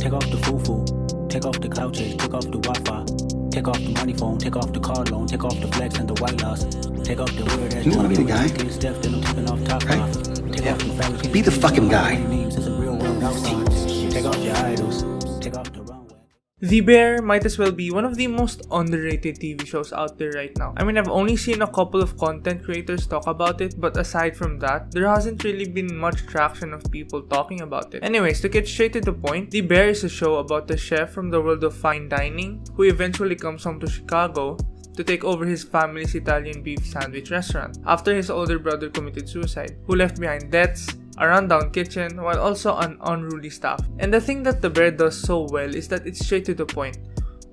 Take off the foo-foo, take off the couches, take off the Wi-Fi, take off the money phone, take off the car loan, take off the flex and the white loss, take off the weird ass. You wanna be the guy? Right? Yeah. Be the fucking guy. Take off your idols, take off the runway. The Bear might as well be one of the most underrated TV shows out there right now. I mean, I've only seen a couple of content creators talk about it, but aside from that, there hasn't really been much traction of people talking about it. Anyways, to get straight to the point, The Bear is a show about a chef from the world of fine dining who eventually comes home to Chicago to take over his family's Italian beef sandwich restaurant after his older brother committed suicide, who left behind debts, a rundown kitchen, while also an unruly staff. And the thing that The Bear does so well is that it's straight to the point.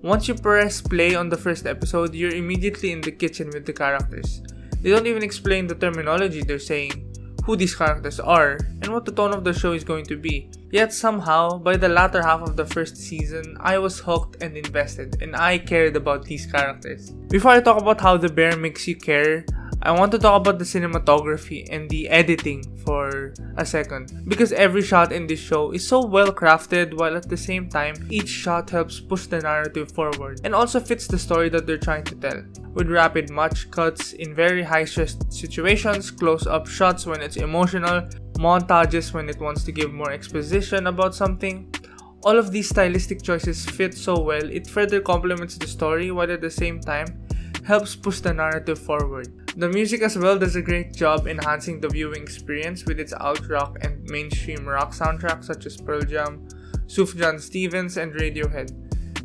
Once you press play on the first episode, you're immediately in the kitchen with the characters. They don't even explain the terminology they're saying, who these characters are, and what the tone of the show is going to be. Yet somehow, by the latter half of the first season, I was hooked and invested, and I cared about these characters. Before I talk about how The Bear makes you care, I want to talk about the cinematography and the editing for a second, because every shot in this show is so well crafted, while at the same time, each shot helps push the narrative forward and also fits the story that they're trying to tell. With rapid match cuts in very high stress situations, close-up shots when it's emotional, montages when it wants to give more exposition about something. All of these stylistic choices fit so well, it further complements the story while at the same time helps push the narrative forward. The music as well does a great job enhancing the viewing experience with its alt rock and mainstream rock soundtracks such as Pearl Jam, Sufjan Stevens, and Radiohead,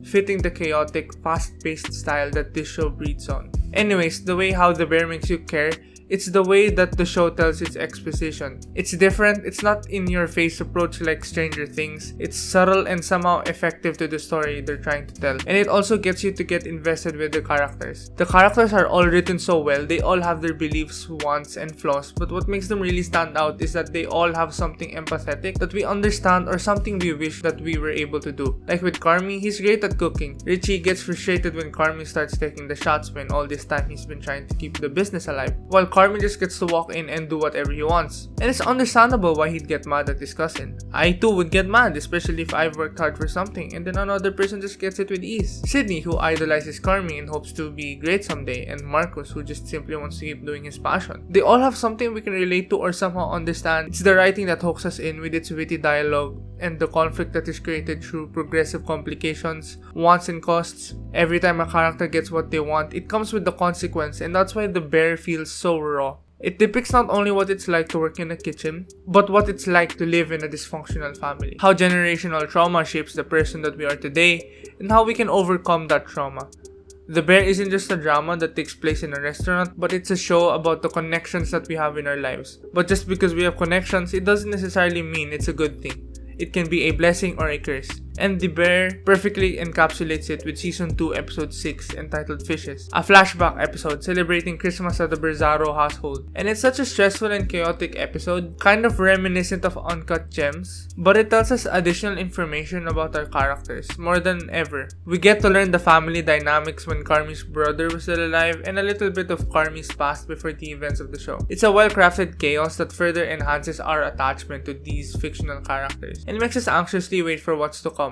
fitting the chaotic, fast-paced style that this show breeds on. Anyways, the way how The Bear makes you care, it's the way that the show tells its exposition. It's different, it's not in-your-face approach like Stranger Things. It's subtle and somehow effective to the story they're trying to tell. And it also gets you to get invested with the characters. The characters are all written so well, they all have their beliefs, wants, and flaws, but what makes them really stand out is that they all have something empathetic that we understand or something we wish that we were able to do. Like with Carmi, he's great at cooking. Richie gets frustrated when Carmi starts taking the shots when all this time he's been trying to keep the business alive, while Carmi just gets to walk in and do whatever he wants. And it's understandable why he'd get mad at his cousin. I too would get mad, especially if I've worked hard for something and then another person just gets it with ease. Sydney, who idolizes Carmi and hopes to be great someday, and Marcus, who just simply wants to keep doing his passion. They all have something we can relate to or somehow understand. It's the writing that hooks us in with its witty dialogue and the conflict that is created through progressive complications, wants and costs. Every time a character gets what they want, it comes with the consequence, and that's why The Bear feels so raw. It depicts not only what it's like to work in a kitchen, but what it's like to live in a dysfunctional family. How generational trauma shapes the person that we are today, and how we can overcome that trauma. The Bear isn't just a drama that takes place in a restaurant, but it's a show about the connections that we have in our lives. But just because we have connections, it doesn't necessarily mean it's a good thing. It can be a blessing or a curse. And The Bear perfectly encapsulates it with Season 2 Episode 6 entitled Fishes, a flashback episode celebrating Christmas at the Berzaro household. And it's such a stressful and chaotic episode, kind of reminiscent of Uncut Gems, but it tells us additional information about our characters, more than ever. We get to learn the family dynamics when Carmi's brother was still alive, and a little bit of Carmi's past before the events of the show. It's a well-crafted chaos that further enhances our attachment to these fictional characters, and makes us anxiously wait for what's to come